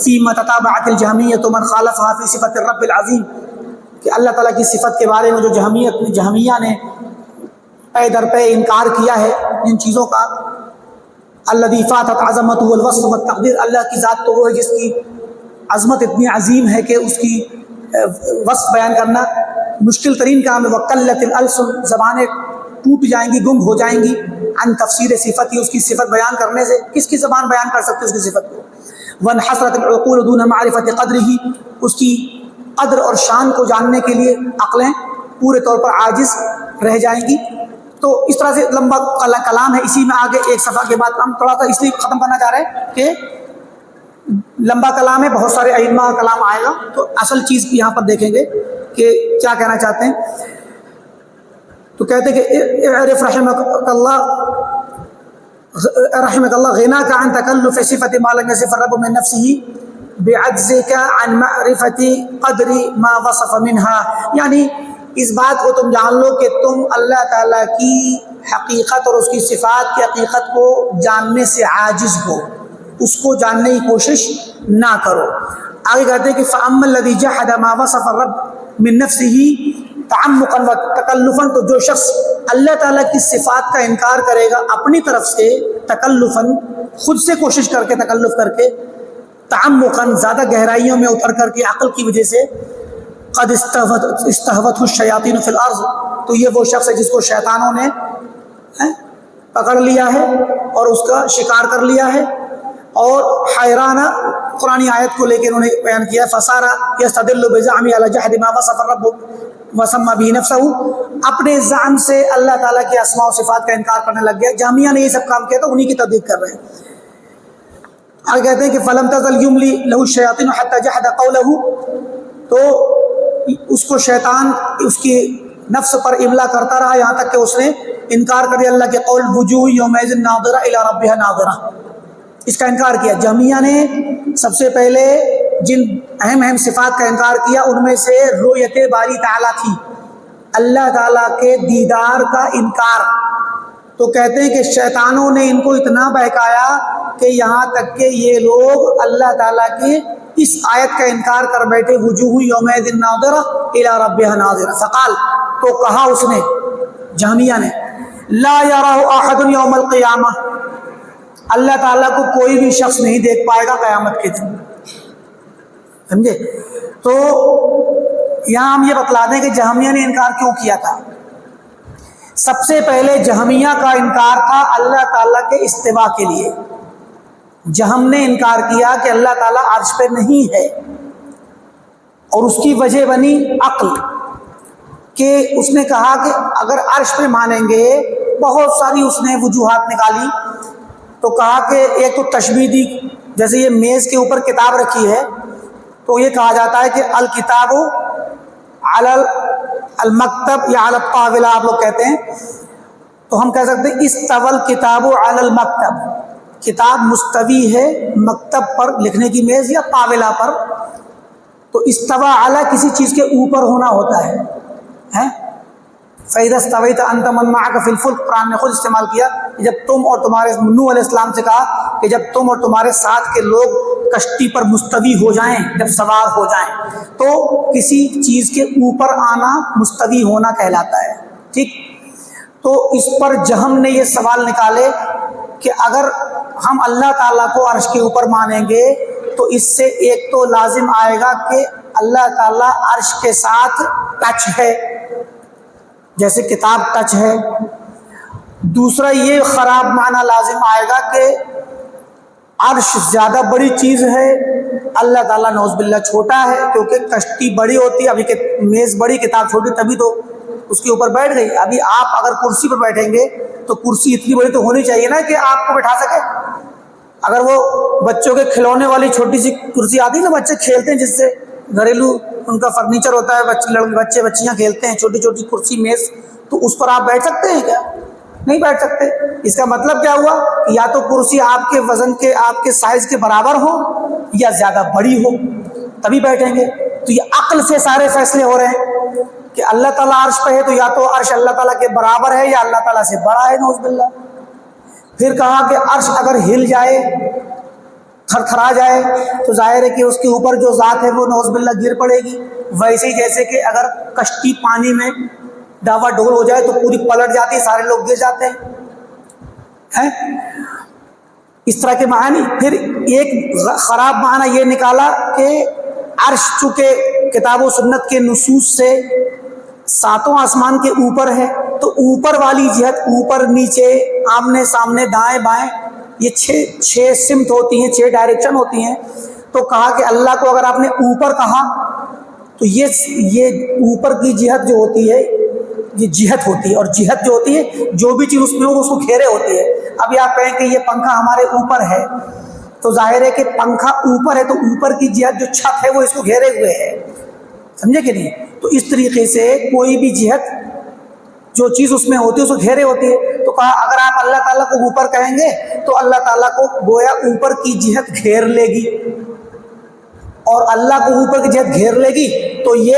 S1: فیما تتابعت الجہمیۃ من خالفها فی صفت الرب العظیم، کہ اللہ تعالیٰ کی صفت کے بارے میں جو جہمیہ نے پے در پے انکار کیا ہے ان چیزوں کا، الذی فاتت عظمتہ الوصف والتقدیر، اللہ کی ذات تو وہ ہے جس کی عظمت اتنی عظیم ہے کہ اس کی وصف بیان کرنا مشکل ترین کام ہے، وقلت الالسن، زبانیں ٹوٹ جائیں گی، گم ہو جائیں گی، عن تفسیر صفت، اس کی صفت بیان کرنے سے، کس کی زبان بیان کر سکتی ہے اس کی صفت کو، وانحصرت العقول دون معرفت قدرہ، اس کی قدر اور شان کو جاننے کے لیے عقلیں پورے طور پر عاجز رہ جائیں گی۔ تو اس طرح سے لمبا کلام ہے، اسی میں آگے ایک صفحہ کے بعد ہم تھوڑا سا اس لیے ختم کرنا چاہ رہے ہیں کہ لمبا کلام ہے، بہت سارے ائمہ کا کلام آئے گا، تو اصل چیز یہاں پر دیکھیں گے کہ کیا کہنا چاہتے ہیں۔ تو کہتے ہیں کہ اعرف رحمک اللہ غناک عن تکلف صفت ما لم یصف الرب من نفسہ بعجزک عن معرفت قدر ما وصف منها، یعنی اس بات کو تم جان لو کہ تم اللہ تعالیٰ کی حقیقت اور اس کی صفات کی حقیقت کو جاننے سے عاجز ہو، اس کو جاننے کی کوشش نہ کرو۔ آگے کہتے ہیں کہ فَأَمَّا الَّذِي جَحَدَ مَا وَصَفَ الرَّبُّ مِن نَفْسِهِ تعمقاً وتکلفاً، تو جو شخص اللہ تعالیٰ کی صفات کا انکار کرے گا اپنی طرف سے، تکلفاً خود سے کوشش کر کے، تکلف کر کے، تعمقاً زیادہ گہرائیوں میں اتر کر کے عقل کی وجہ سے، قد استہوته الشیاطین فی الارض، تو یہ وہ شخص ہے جس کو شیطانوں نے پکڑ لیا ہے اور اس کا شکار کر لیا ہے، اور حیرانہ قرآن آیت کو لے کے انہوں نے بیان کیا، فصار یستدل بزعمی علی جحد ما وصف الرب وسمى به نفسه، اپنے زعم سے اللہ تعالیٰ کے اسماء و صفات کا انکار کرنے لگ گیا. جہمیہ نے یہ سب کام کیا تو انہی کی تردید کر رہے ہیں. آگے کہتے ہیں کہ فلم تزل یملی له الشیاطین حتی جحد قوله، تو اس کو شیطان اس کی نفس پر املا کرتا رہا یہاں تک کہ اس نے انکار کر دیا اللہ کے قول وجوہ یومئذ ناظرہ الی ربها ناظرہ، اس کا انکار کیا. جہمیہ نے سب سے پہلے جن اہم صفات کا انکار کیا ان میں سے رؤیت باری تعالیٰ تھی، اللہ تعالیٰ کے دیدار کا انکار. تو کہتے ہیں کہ شیطانوں نے ان کو اتنا بہکایا کہ یہاں تک کہ یہ لوگ اللہ تعالیٰ کی اس آیت کا انکار کر بیٹھے وجوہ یومئذ ناظرہ الی ربها ناظرہ. فقال، تو کہا اس نے جہمیہ نے لا یراہ احد یوم القیامہ، اللہ تعالیٰ کو کوئی بھی شخص نہیں دیکھ پائے گا قیامت کے دن. سمجھے؟ تو یہاں ہم یہ بتلا دیں کہ جہمیہ نے انکار کیوں کیا تھا. سب سے پہلے جہمیہ کا انکار تھا اللہ تعالیٰ کے استوا کے لیے. جہم نے انکار کیا کہ اللہ تعالیٰ عرش پہ نہیں ہے، اور اس کی وجہ بنی عقل، کہ اس نے کہا کہ اگر عرش پہ مانیں گے، بہت ساری اس نے وجوہات نکالی. تو کہا کہ ایک تو تشبیہ دی، جیسے یہ میز کے اوپر کتاب رکھی ہے تو یہ کہا جاتا ہے کہ الکتاب علی المکتب یا علی الطاولہ آپ لوگ کہتے ہیں، تو ہم کہہ سکتے ہیں استوى الکتاب علی المکتب، کتاب مستوی ہے مکتب پر، لکھنے کی میز یا طاولہ پر. تو استوى علی کسی چیز کے اوپر ہونا ہوتا ہے. فَإِذَا اسْتَوَيْتَ أَنْتَ وَمَن مَّعَكَ فِي الْفُلْكِ، قرآن نے خود استعمال کیا کہ جب تم اور تمہارے، نوح علیہ السلام سے کہا کہ جب تم اور تمہارے ساتھ کے لوگ کشتی پر مستوی ہو جائیں، جب سوار ہو جائیں، تو کسی چیز کے اوپر آنا مستوی ہونا کہلاتا ہے. ٹھیک، تو اس پر جہم نے یہ سوال نکالے کہ اگر ہم اللہ تعالیٰ کو عرش کے اوپر مانیں گے تو اس سے ایک تو لازم آئے گا کہ اللہ تعالیٰ عرش کے ساتھ ٹچ ہے، جیسے کتاب ٹچ ہے. دوسرا یہ خراب معنی لازم آئے گا کہ عرش زیادہ بڑی چیز ہے، اللہ تعالیٰ نعوذ باللہ چھوٹا ہے، کیونکہ کشتی بڑی ہوتی ہے، ابھی میز بڑی کتاب چھوٹی، تبھی تو اس کے اوپر بیٹھ گئی. ابھی آپ اگر کرسی پر بیٹھیں گے تو کرسی اتنی بڑی تو ہونی چاہیے نا کہ آپ کو بٹھا سکے. اگر وہ بچوں کے کھلونے والی چھوٹی سی کرسی آتی ہے نا، بچے کھیلتے ہیں جس سے، گھریلو ان کا فرنیچر ہوتا ہے، بچے بچیاں کھیلتے ہیں چھوٹی چھوٹی کرسی میز، تو اس پر آپ بیٹھ سکتے ہیں کیا؟ نہیں بیٹھ سکتے. اس کا مطلب کیا ہوا کہ یا تو کرسی آپ کے وزن کے، آپ کے سائز کے برابر ہو یا زیادہ بڑی ہو، تبھی بیٹھیں گے. تو یہ عقل سے سارے فیصلے ہو رہے ہیں کہ اللہ تعالیٰ عرش پہ ہے تو یا تو عرش اللہ تعالیٰ کے برابر ہے یا اللہ تعالیٰ سے بڑا ہے، نعوذ باللہ. پھر کہا کہ عرش اگر ہل جائے، تھر تھرا جائے، تو ظاہر ہے کہ اس کے اوپر جو ذات ہے وہ نعوذ باللہ گر پڑے گی. ویسے ہی جیسے کہ اگر کشتی پانی میں ڈاوا ڈول ہو جائے تو پوری پلٹ جاتی ہے، سارے لوگ گر جاتے ہیں. اس طرح کے معنی. پھر ایک خراب معنی یہ نکالا کہ عرش چونکہ کتاب و سنت کے نصوص سے ساتوں آسمان کے اوپر ہے، تو اوپر والی جہت، اوپر نیچے آمنے سامنے دائیں بائیں، یہ چھ سمت ہوتی ہیں، 6 ڈائریکشن ہوتی ہیں. تو کہا کہ اللہ کو اگر آپ نے اوپر کہا تو یہ اوپر کی جہت جو ہوتی ہے یہ جہت ہوتی ہے، اور جہت جو ہوتی ہے جو بھی چیز اس میں ہو اس کو گھیرے ہوتی ہے. ابھی آپ کہیں کہ یہ پنکھا ہمارے اوپر ہے تو ظاہر ہے کہ پنکھا اوپر ہے تو اوپر کی جہت جو چھت ہے وہ اس کو گھیرے ہوئے ہے. سمجھے کہ نہیں؟ تو اس طریقے سے کوئی بھی جہت جو چیز اس میں ہوتی ہے اس کو گھیرے ہوتی ہے. تو کہا اگر آپ اللہ تعالیٰ کو اوپر کہیں گے تو اللہ تعالیٰ کو گویا اوپر کی جہت گھیر لے گی، اور اللہ کو اوپر کی جہت گھیر لے گی تو یہ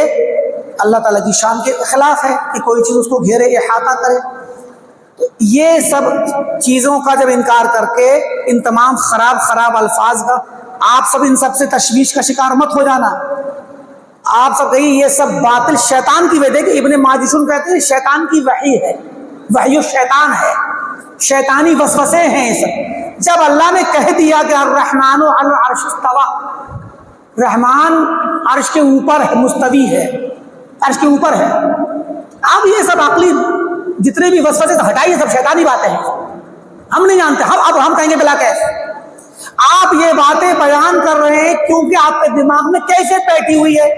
S1: اللہ تعالیٰ کی شان کے خلاف ہے کہ کوئی چیز اس کو گھیرے، احاطہ کرے. تو یہ سب چیزوں کا جب انکار کر کے ان تمام خراب الفاظ کا، آپ سب ان سب سے تشویش کا شکار مت ہو جانا. آپ سب کہیے یہ سب باطل شیطان کی وجہ، کہ ابن ماجشون کہتے ہیں شیطان کی وحی ہے، وحی الشیطان ہے، شیطانی وسوسے ہیں یہ سب. جب اللہ نے کہہ دیا کہ الرحمن علی العرش استوى، رحمان عرش کے اوپر ہے، مستوی ہے، عرش کے اوپر ہے. اب یہ سب عقلی جتنے بھی وسوسے سے ہٹائیے، سب شیطانی باتیں ہیں، ہم نہیں جانتے. اب ہم کہیں گے بلا کیف. آپ یہ باتیں بیان کر رہے ہیں کیونکہ آپ کے دماغ میں کیفیت بیٹھی ہوئی ہے.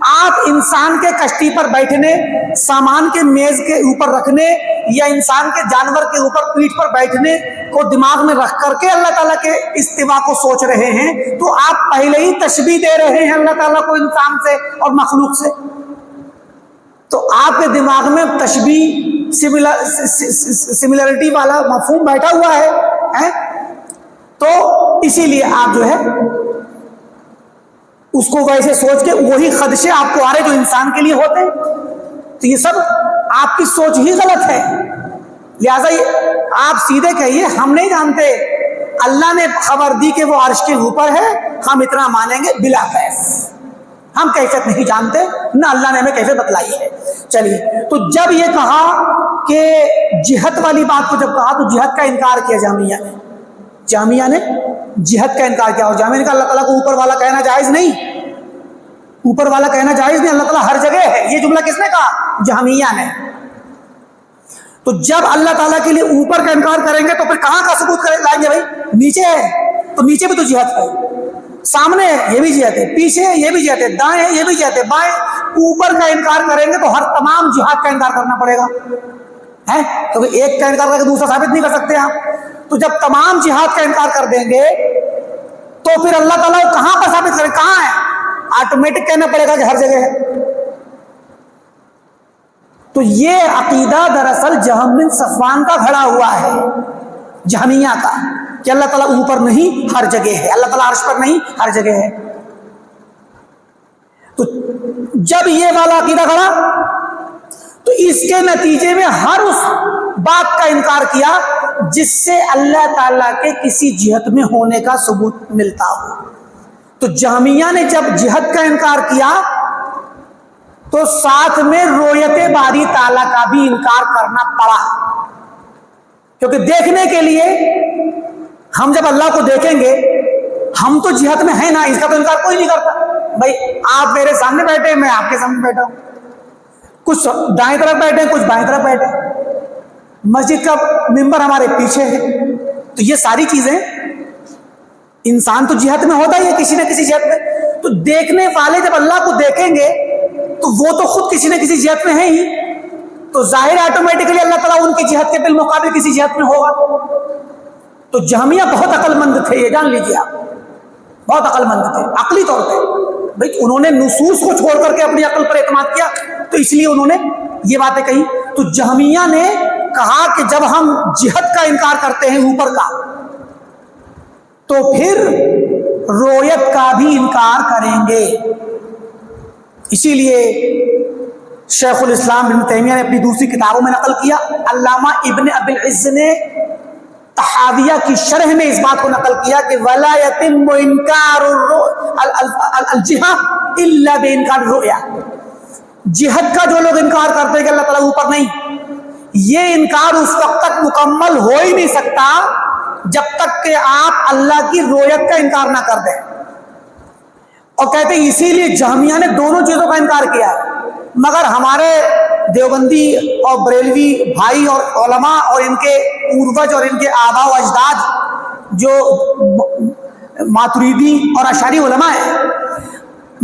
S1: آپ انسان کے کشتی پر بیٹھنے، سامان کے میز کے اوپر رکھنے یا انسان کے جانور کے اوپر پیٹھ پر بیٹھنے کو دماغ میں رکھ کر کے اللہ تعالیٰ کے استوا کو سوچ رہے ہیں، تو آپ پہلے ہی تشبیہ دے رہے ہیں اللہ تعالیٰ کو انسان سے اور مخلوق سے. تو آپ کے دماغ میں تشبیہ سملرٹی والا مفہوم بیٹھا ہوا ہے، تو اسی لیے آپ جو ہے اس کو ویسے سوچ کے وہی خدشے آپ کو آ رہے جو انسان کے لیے ہوتے ہیں. تو یہ سب آپ کی سوچ ہی غلط ہے. لہذا آپ سیدھے کہیے ہم نہیں جانتے، اللہ نے خبر دی کہ وہ عرش کے اوپر ہے، ہم اتنا مانیں گے بلا کیف. ہم کیفیت نہیں جانتے، نہ اللہ نے ہمیں کیفیت بتلائی ہے. چلیے، تو جب یہ کہا کہ جہت والی بات کو جب کہا تو جہت کا انکار کیا جامعہ نے جہت کا انکار کیا. اور جامعہ نے کہا اللہ تعالیٰ کو اوپر والا کہنا جائز نہیں، اوپر والا کہنا جائز نہیں، اللہ تعالیٰ ہر جگہ ہے. یہ جملہ کس نے کہا؟ جامعہ نے. تو جب اللہ تعالیٰ کے لیے اوپر کا انکار کریں گے تو پھر کہاں کا ثبوت لائیں گے؟ بھائی نیچے ہے تو نیچے بھی تو جہت ہے، سامنے ہے یہ بھی جہت ہے، پیچھے ہے یہ بھی جہت ہے، دائیں ہے یہ بھی جہت ہے، بائیں. اوپر کا انکار کریں گے تو ہر تمام جہات کا انکار کرنا پڑے گا، کیونکہ ایک کا انکار کر کے دوسرا ثابت نہیں کر سکتے آپ. تو جب تمام جہات کا انکار کر دیں گے تو پھر اللہ تعالیٰ کہاں پر ثابت کرے؟ کہاں ہے؟ آٹومیٹک کہنا پڑے گا کہ ہر جگہ ہے. تو یہ عقیدہ دراصل جہم بن صفوان کا کھڑا ہوا ہے، جہمیہ کا، کہ اللہ تعالیٰ اوپر نہیں ہر جگہ ہے، اللہ تعالیٰ عرش پر نہیں ہر جگہ ہے. تو جب یہ والا عقیدہ کھڑا تو اس کے نتیجے میں ہر اس بات کا انکار کیا جس سے اللہ تعالیٰ کے کسی جہت میں ہونے کا ثبوت ملتا ہو. تو جہمیہ نے جب جہت کا انکار کیا تو ساتھ میں رویت باری تعالیٰ کا بھی انکار کرنا پڑا، کیونکہ دیکھنے کے لیے ہم جب اللہ کو دیکھیں گے ہم تو جہت میں ہیں نا، اس کا تو انکار کوئی نہیں کرتا. بھائی آپ میرے سامنے بیٹھے، میں آپ کے سامنے بیٹھا ہوں، کچھ دائیں طرف بیٹھے کچھ بائیں طرف بیٹھے، مسجد کا ممبر ہمارے پیچھے ہے. تو یہ ساری چیزیں انسان تو جہت میں ہوتا ہی ہے کسی نہ کسی جہت میں. تو دیکھنے والے جب اللہ کو دیکھیں گے تو وہ تو خود کسی نہ کسی جہت میں ہیں ہی، تو ظاہر آٹومیٹکلی اللہ تعالیٰ ان کی جہت کے بالمقابل کسی جہت میں ہوگا. تو جہمیہ بہت عقل مند تھے، یہ جان لیجیے آپ، بہت عقل مند تھے عقلی طور پہ. بھائی انہوں نے نصوص کو چھوڑ کر کے اپنی عقل پر اعتماد کیا، تو اس لیے انہوں نے یہ باتیں کہی. تو جہمیہ نے کہا کہ جب ہم جہت کا انکار کرتے ہیں اوپر کا تو پھر رویت کا بھی انکار کریں گے. اسی لیے شیخ الاسلام ابن تیمیہ نے اپنی دوسری کتابوں میں نقل کیا، علامہ ابن ابی العز نے تحاویہ کی شرح میں اس بات کو نقل کیا کہ وَلَا يَتِمُّ إِنْكَارُ الْجِهَةِ إِلَّا بِإِنْكَارِ الرُّؤْيَا. جہت کا جو لوگ انکار کرتے ہیں کہ اللہ تعالیٰ اوپر نہیں، یہ انکار اس وقت تک مکمل ہو ہی نہیں سکتا جب تک کہ آپ اللہ کی رویت کا انکار نہ کر دیں. اور کہتے ہیں اسی لیے جہمیہ نے دونوں چیزوں کا انکار کیا ہے. مگر ہمارے دیوبندی اور بریلوی بھائی اور علماء اور ان کے پوروج اور ان کے آباء و اجداد جو ماتریدی اور اشعری علماء ہیں،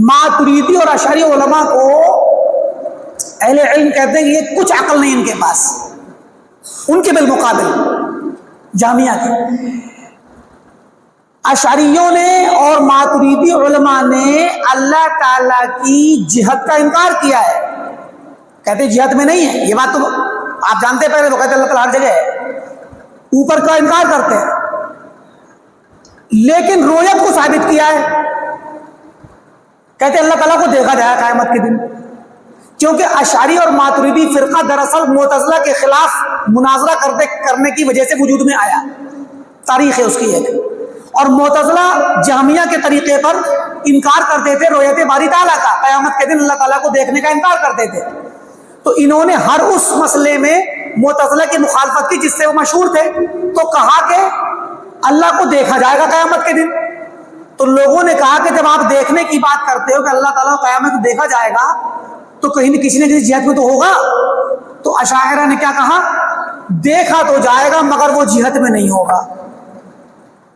S1: ماتریدی اور اشعری علماء کو اہل علم کہتے ہیں کہ یہ کچھ عقل نہیں ان کے پاس، ان کے بالمقابل جامعہ کے اشعریوں نے اور ماتریدی علماء نے اللہ تعالیٰ کی جہت کا انکار کیا ہے. کہتے جہت میں نہیں ہے، یہ بات تو آپ جانتے ہیں. پہلے وہ کہتے اللہ تعالیٰ ہر جگہ ہے، اوپر کا انکار کرتے ہیں، لیکن رویت کو ثابت کیا ہے. کہتے اللہ تعالیٰ کو دیکھا جائے قیامت کے دن. کیونکہ اشعری اور ماتریدی فرقہ دراصل معتزلہ کے خلاف مناظرہ کرنے کی وجہ سے وجود میں آیا، تاریخ ہے اس کی ایک. اور معتزلہ جہمیہ کے طریقے پر انکار کرتے تھے رویت باری تعالیٰ کا، قیامت کے دن اللہ تعالیٰ کو دیکھنے کا انکار کرتے تھے. تو انہوں نے ہر اس مسئلے میں معتزلہ کی مخالفت کی جس سے وہ مشہور تھے. تو کہا کہ اللہ کو دیکھا جائے گا قیامت کے دن. تو لوگوں نے کہا کہ جب آپ دیکھنے کی بات کرتے ہو کہ اللہ تعالیٰ کو قیامت کو دیکھا جائے گا تو کہیں نہ کسی جہت میں تو ہوگا. تو اشاعرہ نے کیا کہا؟ دیکھا تو جائے گا مگر وہ جہت میں نہیں ہوگا،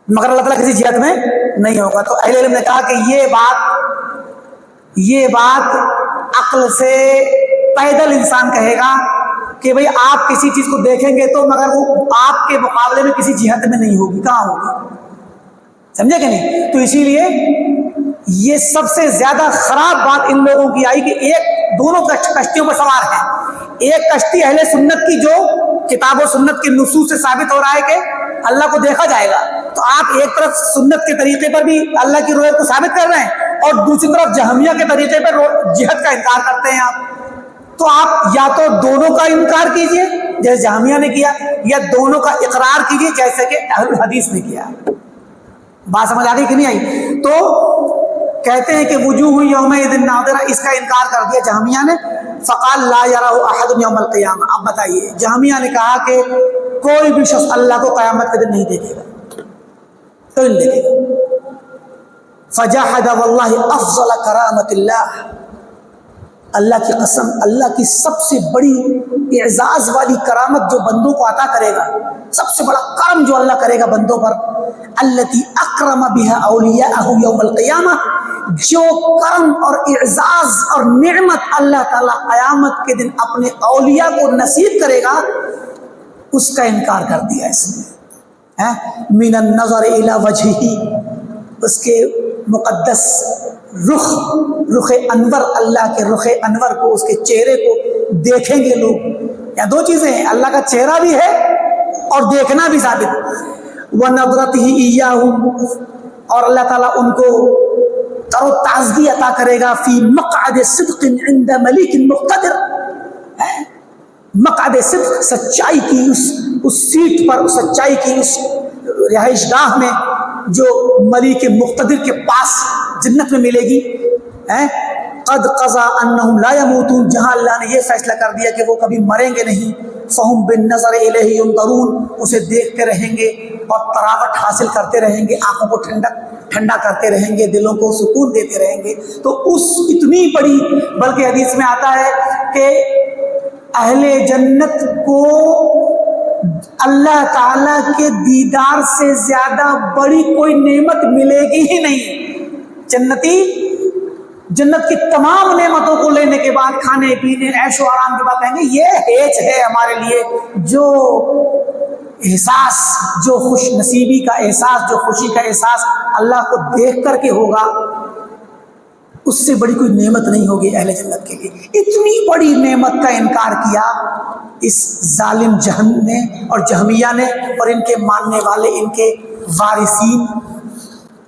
S1: مگر اللہ تعالیٰ کسی جہت میں نہیں ہوگا. تو اہل علم نے کہا کہ یہ بات عقل سے پیدل انسان کہے گا کہ بھئی آپ کسی چیز کو دیکھیں گے تو مگر وہ آپ کے مقابلے میں کسی جہت میں نہیں ہوگی، کہاں ہوگی؟ سمجھے کہ نہیں؟ تو اسی لیے یہ سب سے زیادہ خراب بات ان لوگوں کی آئی کہ ایک دونوں کشتیوں پر سوار ہیں۔ ایک کشتی اہل سنت کی جو کتاب و سنت کے نصوص سے ثابت ہو رہا ہے کہ اللہ کو دیکھا جائے گا، تو آپ ایک طرف سنت کے طریقے پر بھی اللہ کی رویت کو ثابت کر رہے ہیں اور دوسری طرف جہمیہ کے طریقے پر جہت کا انکار کرتے ہیں آپ۔ تو آپ یا تو دونوں کا انکار کیجئے جیسے جہمیہ نے کیا، یا دونوں کا اقرار کیجئے جیسے کہ اہل الحدیث نے کیا۔ بات سمجھ آ گئی کہ نہیں آئی؟ تو کہتے ہیں کہ وجوہ یومئذ ناظرہ، اس کا انکار کر دیا جہمیہ نے۔ فقال لا یرہ احد یوم القیامہ، اب بتائیے جہمیہ نے کہا کہ کوئی بھی شخص اللہ کو قیامت کے دن نہیں دیکھے گا، کوئی نہیں دیکھے گا۔ فجحد واللہ افضل کرامت اللہ، اللہ کی قسم، اللہ کی سب سے بڑی اعزاز والی کرامت جو بندوں کو عطا کرے گا، سب سے بڑا کرم جو اللہ کرے گا بندوں پر، التی اکرم بها اولیاءہ یوم القیامہ، جو کرم اور اعزاز اور نعمت اللہ تعالیٰ قیامت کے دن اپنے اولیاء کو نصیب کرے گا، اس کا انکار کر دیا اس نے۔ من النظر الی وجہہ، اس کے مقدس رخ انور، اللہ کے رخ انور کو، اس کے چہرے کو دیکھیں گے لوگ۔ یا دو چیزیں ہیں، اللہ کا چہرہ بھی ہے اور دیکھنا بھی ثابت۔ وَنَظْرَتِهِ إِيَّاهُمْ، اور اللہ تعالیٰ ان کو تر و تازگی عطا کرے گا، فی مقعد صدق عند ملیک مقتدر، مقعد صدق، سچائی کی اس سیٹ پر، سچائی کی اس رہائش گاہ میں جو ملیک مقتدر کے پاس جنت میں ملے گی۔ قد قضا انہم لا یموتون، جہاں اللہ نے یہ فیصلہ کر دیا کہ وہ کبھی مریں گے نہیں۔ فہم بالنظر الیہ ینظرون، اسے دیکھتے رہیں گے اور تراوٹ حاصل کرتے رہیں گے، آنکھوں کو ٹھنڈا کرتے رہیں گے، دلوں کو سکون دیتے رہیں گے۔ تو اس اتنی بڑی، بلکہ حدیث میں آتا ہے کہ اہل جنت کو اللہ تعالیٰ کے دیدار سے زیادہ بڑی کوئی نعمت ملے گی ہی نہیں۔ جنتی جنت کی تمام نعمتوں کو لینے کے بعد، کھانے پینے عیش و آرام کے بعد کہیں گے یہ ہیچ ہے ہمارے لیے، جو احساس، جو خوش نصیبی کا احساس، جو خوشی کا احساس اللہ کو دیکھ کر کے ہوگا، اس سے بڑی کوئی نعمت نہیں ہوگی اہل جنت کے لیے۔ اتنی بڑی نعمت کا انکار کیا اس ظالم جہن نے اور جہمیہ نے اور ان کے ماننے والے، ان کے وارثین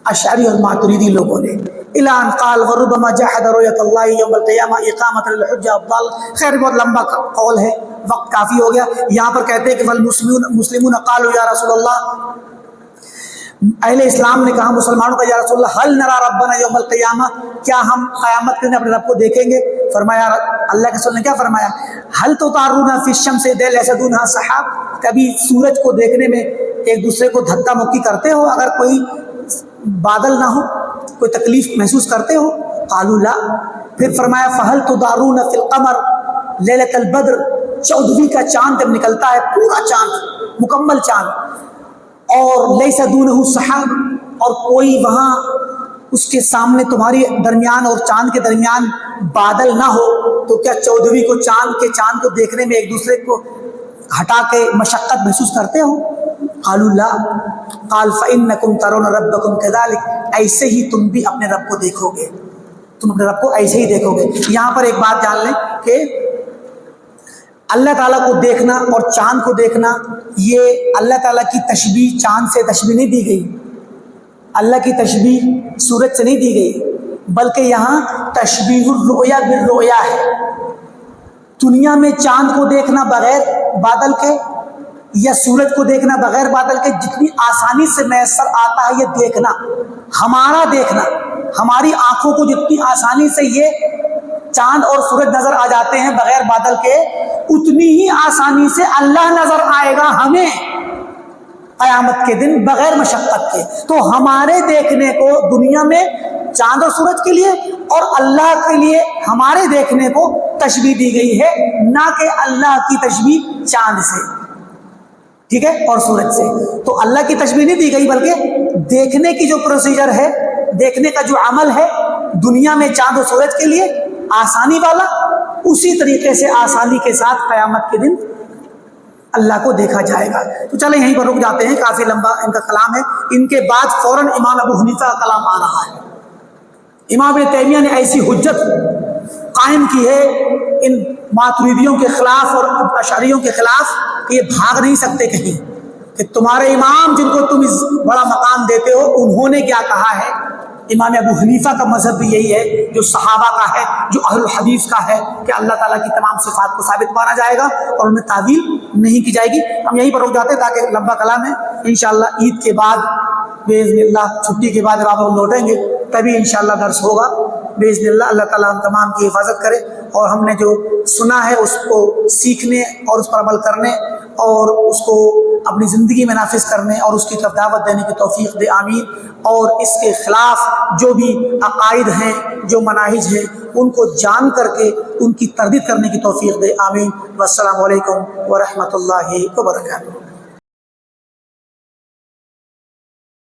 S1: اشعری اور ماتریدی لوگوں نے۔ اعلان قال وربما جحد رؤیت اللہ یوم القیامہ اقامت للحجہ افضل، خیر بہت لمبا قول ہے، وقت کافی ہو گیا۔ یہاں پر کہتے ہیں کہ والمسلمون قالوا یا رسول اللہ، اہل اسلام نے کہا مسلمانوں کا، یا رسول اللہ هل نرى ربنا یوم القیامہ، کیا ہم قیامت کے دن اپنے رب کو دیکھیں گے؟ فرمایا، اللہ کے رسول نے کیا فرمایا؟ هل تطارون فی الشمس دلسدونها سحاب، کبھی سورج کو دیکھنے میں ایک دوسرے کو دھکا مکی کرتے ہو اگر کوئی بادل نہ ہو، کوئی تکلیف محسوس کرتے ہو؟ قالوا لا۔ پھر فرمایا فهل تضارون فی القمر لیلۃ البدر، 14ویں کا چاند جب نکلتا ہے، پورا چاند، مکمل چاند، اور لیس دونہ سحاب، اور کوئی وہاں اس کے سامنے تمہاری درمیان اور چاند کے درمیان بادل نہ ہو، تو کیا 14ویں کو چاند کو دیکھنے میں ایک دوسرے کو ہٹا کے مشقت محسوس کرتے ہو؟ قالوا لا۔ قال فإنکم ترون ربکم کذلک، ایسے ہی تم بھی اپنے رب کو دیکھو گے، تم اپنے رب کو ایسے ہی دیکھو گے۔ یہاں پر ایک بات جان لیں کہ اللہ تعالیٰ کو دیکھنا اور چاند کو دیکھنا، یہ اللہ تعالیٰ کی تشبیہ چاند سے تشبیہ نہیں دی گئی، اللہ کی تشبیہ سورج سے نہیں دی گئی، بلکہ یہاں تشبیہ الرؤیا بالرؤیا ہے۔ دنیا میں چاند کو دیکھنا بغیر بادل کے یا سورج کو دیکھنا بغیر بادل کے جتنی آسانی سے میسر آتا ہے یہ دیکھنا، ہمارا دیکھنا، ہماری آنکھوں کو جتنی آسانی سے یہ چاند اور سورج نظر آ جاتے ہیں بغیر بادل کے، اتنی ہی آسانی سے اللہ نظر آئے گا ہمیں قیامت کے دن بغیر مشقت کے۔ تو ہمارے دیکھنے کو دنیا میں چاند اور سورج کے لیے اور اللہ کے لیے ہمارے دیکھنے کو تشبیہ دی گئی ہے، نہ کہ اللہ کی تشبیہ چاند سے، ٹھیک ہے، اور سورج سے۔ تو اللہ کی تشبیہ نہیں دی گئی، بلکہ دیکھنے کی جو پروسیجر ہے، دیکھنے کا جو عمل ہے دنیا میں چاند اور سورج کے لیے، آسانی والا، اسی طریقے سے آسانی کے ساتھ قیامت کے دن اللہ کو دیکھا جائے گا۔ تو چلیں یہیں پر رک جاتے ہیں، کافی لمبا ان کا کلام ہے۔ ان کے بعد فوراً امام ابو حنیفہ کا کلام آ رہا ہے۔ امام ابن تیمیہ نے ایسی حجت قائم کی ہے ان ماتریدیوں کے خلاف اور اشعریوں کے خلاف کہ یہ بھاگ نہیں سکتے کہیں، کہ تمہارے امام جن کو تم اس بڑا مقام دیتے ہو انہوں نے کیا کہا ہے۔ امام ابو حنیفہ کا مذہب بھی یہی ہے جو صحابہ کا ہے، جو اہل الحدیث کا ہے، کہ اللہ تعالیٰ کی تمام صفات کو ثابت مانا جائے گا اور ان میں تعویل نہیں کی جائے گی۔ ہم یہیں پر رک جاتے ہیں تاکہ لمبا کلام ہے۔ انشاءاللہ عید کے بعد باذن اللہ، چھٹی کے بعد جب آپ ہم لوٹیں گے تبھی انشاءاللہ درس ہوگا باذن اللہ۔ اللہ تعالیٰ ہم تمام کی حفاظت کرے اور ہم نے جو سنا ہے اس کو سیکھنے اور اس پر عمل کرنے اور اس کو اپنی زندگی میں نافذ کرنے اور اس کی طرف دعوت دینے کی توفیق دے، آمین۔ اور اس کے خلاف جو بھی عقائد ہیں، جو مناہج ہیں، ان کو جان کر کے ان کی تردید کرنے کی توفیق دے، آمین۔ والسلام علیکم ورحمۃ اللہ وبرکاتہ۔